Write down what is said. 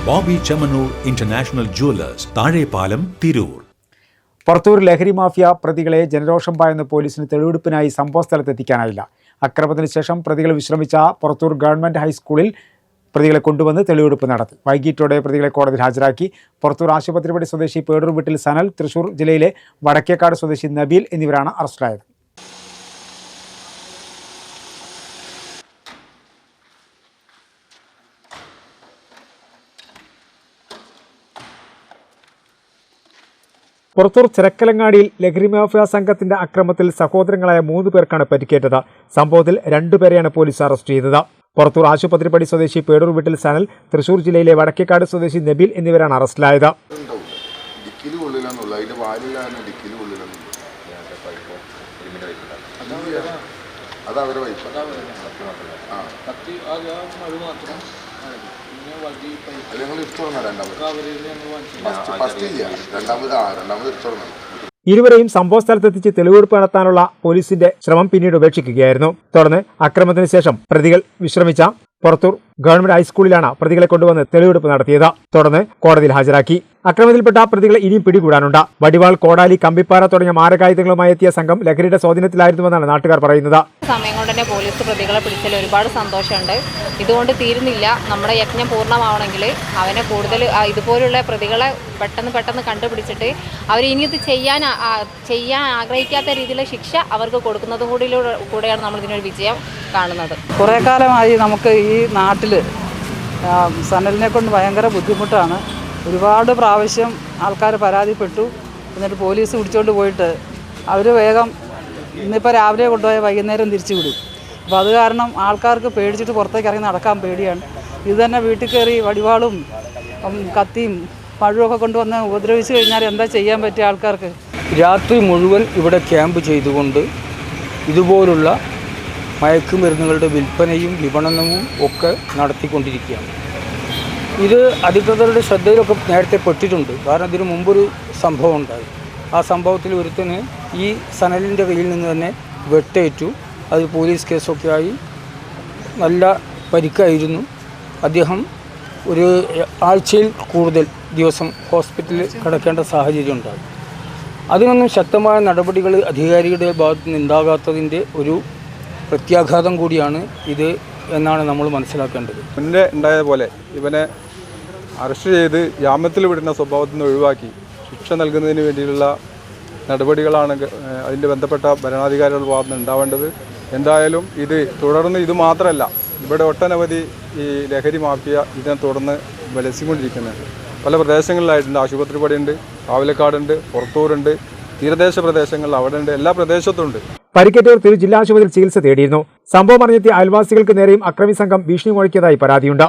Bobby Chemmanur international jewellers, Thazhepalam, Tirur. Purathur ലഹരി mafia പ്രതികളെ ജനരോഷം പായുന്ന പോലീസിന് തെളിവെടുപ്പിനായി സംഭവസ്ഥലത്തെത്തിക്കാനായില്ല. അക്രമത്തിന് ശേഷം പ്രതികൾ വിശ്രമിച്ച പുറത്തൂർ ഗവൺമെന്റ് ഹൈസ്കൂളിൽ പ്രതികളെ കൊണ്ടുവന്ന് തെളിവെടുപ്പ് നടത്തി. വൈകിട്ടോടെ പ്രതികളെ കോടതിയിൽ ഹാജരാക്കി. പുറത്തൂർ ആശുപത്രിപ്പടി സ്വദേശി പേടൂർ വീട്ടിൽ സനൽ, തൃശൂർ ജില്ലയിലെ വടക്കേക്കാട് സ്വദേശി നബീൽ എന്നിവരാണ് അറസ്റ്റിലായത്. പുറത്തൂർ ചിറക്കലങ്ങാടിയിൽ ലഹരി മാഫിയ സംഘത്തിന്റെ അക്രമത്തിൽ സഹോദരങ്ങളായ 3 പേർക്കാണ് പരിക്കേറ്റത്. സംഭവത്തിൽ 2 പേരെയാണ് പോലീസ് അറസ്റ്റ് ചെയ്തത്. പുറത്തൂർ ആശുപത്രിപ്പടി സ്വദേശി പേടൂർ വീട്ടിൽ സനൽ, തൃശൂർ ജില്ലയിലെ വടക്കേക്കാട് സ്വദേശി നബീൽ എന്നിവരാണ് അറസ്റ്റിലായത്. ഇരുവരെയും സംഭവ സ്ഥലത്തെത്തിച്ച് തെളിവെടുപ്പ് നടത്താനുള്ള പോലീസിന്റെ ശ്രമം പിന്നീട് ഉപേക്ഷിക്കുകയായിരുന്നു. തുടർന്ന് അക്രമത്തിന് ശേഷം പ്രതികൾ വിശ്രമിച്ച പുറത്തൂർ ഗവൺമെന്റ് ഹൈസ്കൂളിലാണ് പ്രതികളെ കൊണ്ടുവന്ന് തെളിവെടുപ്പ് നടത്തിയത്. തുടർന്ന് കോടതിയിൽ ഹാജരാക്കി. അക്രമത്തിൽപ്പെട്ട പ്രതികളെ ഇനിയും പിടികൂടാനുണ്ട്. വടിവാൾ, കോടാലി, കമ്പിപ്പാറ തുടങ്ങിയ മാരകായുധങ്ങളുമായി എത്തിയ സംഘം ലഹരിയുടെ സ്വാധീനത്തിലായിരുന്നുവെന്നാണ് നാട്ടുകാർ പറയുന്നത്. സമയം കൊണ്ട് തന്നെ പോലീസ് പ്രതികളെ പിടിച്ചതിൽ ഒരുപാട് സന്തോഷമുണ്ട്. ഇതുകൊണ്ട് തീരുന്നില്ല. നമ്മുടെ യജ്ഞം പൂർണ്ണമാവണമെങ്കിൽ അവനെ കൂടുതൽ ഇതുപോലുള്ള പ്രതികളെ പെട്ടെന്ന് കണ്ടുപിടിച്ചിട്ട് അവർ ഇനി ഇത് ചെയ്യാൻ ആഗ്രഹിക്കാത്ത രീതിയിലുള്ള ശിക്ഷ അവർക്ക് കൊടുക്കുന്നതും കൂടെയാണ് നമ്മൾ ഇതിനൊരു വിജയം കാണുന്നത്. കുറേ കാലമായി നമുക്ക് ഈ നാട്ടിൽ സനലിനെ കൊണ്ട് ഭയങ്കര ബുദ്ധിമുട്ടാണ്. ഒരുപാട് പ്രാവശ്യം ആൾക്കാർ പരാതിപ്പെട്ടു. എന്നിട്ട് പോലീസ് പിടിച്ചുകൊണ്ട് പോയിട്ട് അവർ വേഗം ഇന്നിപ്പോൾ രാവിലെ കൊണ്ടുപോയ വൈകുന്നേരം തിരിച്ചു വിടും. അപ്പോൾ അത് കാരണം ആൾക്കാർക്ക് പേടിച്ചിട്ട് പുറത്തേക്ക് ഇറങ്ങി നടക്കാൻ പേടിയാണ്. ഇത് തന്നെ വീട്ടിൽ കയറി വടിവാളും കത്തിയും പഴുവൊക്കെ കൊണ്ടുവന്ന് ഉപദ്രവിച്ചു കഴിഞ്ഞാൽ എന്താ ചെയ്യാൻ പറ്റിയ ആൾക്കാർക്ക്? രാത്രി മുഴുവൻ ഇവിടെ ക്യാമ്പ് ചെയ്തുകൊണ്ട് ഇതുപോലുള്ള മയക്കുമരുന്നുകളുടെ വിൽപ്പനയും വിപണനവും ഒക്കെ നടത്തിക്കൊണ്ടിരിക്കുകയാണ്. ഇത് അധികൃതരുടെ ശ്രദ്ധയിലൊക്കെ നേരത്തെ പെട്ടിട്ടുണ്ട്. കാരണം ഇതിനു മുമ്പൊരു സംഭവം ഉണ്ടായി. ആ സംഭവത്തിൽ ഒരുത്തന് ഈ സനലിൻ്റെ കയ്യിൽ നിന്ന് തന്നെ വെട്ടേറ്റു. അത് പോലീസ് കേസൊക്കെ ആയി നല്ല പരിക്കായിരുന്നു. അദ്ദേഹം ഒരു ആഴ്ചയിൽ കൂടുതൽ ദിവസം ഹോസ്പിറ്റലിൽ കിടക്കേണ്ട സാഹചര്യം ഉണ്ടായി. അതിനൊന്നും ശക്തമായ നടപടികൾ അധികാരികളുടെ ഭാഗത്ത് നിന്ന് ഉണ്ടാകാത്തതിൻ്റെ ഒരു പ്രത്യാഘാതം കൂടിയാണ് ഇത് എന്നാണ് നമ്മൾ മനസ്സിലാക്കേണ്ടത്. മുന്നേ ഉണ്ടായ പോലെ ഇവനെ അറസ്റ്റ് ചെയ്ത് ജാമ്യത്തിൽ വിടുന്ന സ്വഭാവത്തിൽ നിന്ന് ഒഴിവാക്കി ശിക്ഷ നൽകുന്നതിന് വേണ്ടിയുള്ള നടപടികളാണ് അതിൻ്റെ ബന്ധപ്പെട്ട ഭരണാധികാരികളുടെ ഭാഗത്ത് നിന്ന് ഉണ്ടാവേണ്ടത്. എന്തായാലും ഇത് തുടർന്ന് ഇത് മാത്രമല്ല, ഇവിടെ ഒട്ടനവധി ഈ ലഹരി മാഫിയ ഇതിനെ തുടർന്ന് വലസിക്കൊണ്ടിരിക്കുന്നുണ്ട്. പല പ്രദേശങ്ങളിലായിട്ടുണ്ട്. ആശുപത്രിപ്പടിയുണ്ട്, കാവലക്കാടുണ്ട്, പുറത്തൂരുണ്ട്, തീരദേശ പ്രദേശങ്ങളിൽ അവിടെ ഉണ്ട്, എല്ലാ പ്രദേശത്തുണ്ട്. പരിക്കേറ്റവർ തിരു ജില്ലാ ആശുപത്രിയിൽ ചികിത്സ തേടിയിരുന്നു. സംഭവം അറിഞ്ഞെത്തിയ അയൽവാസികൾക്ക് നേരെയും അക്രമി സംഘം ഭീഷണി മുഴക്കിയതായി പരാതിയുണ്ട്.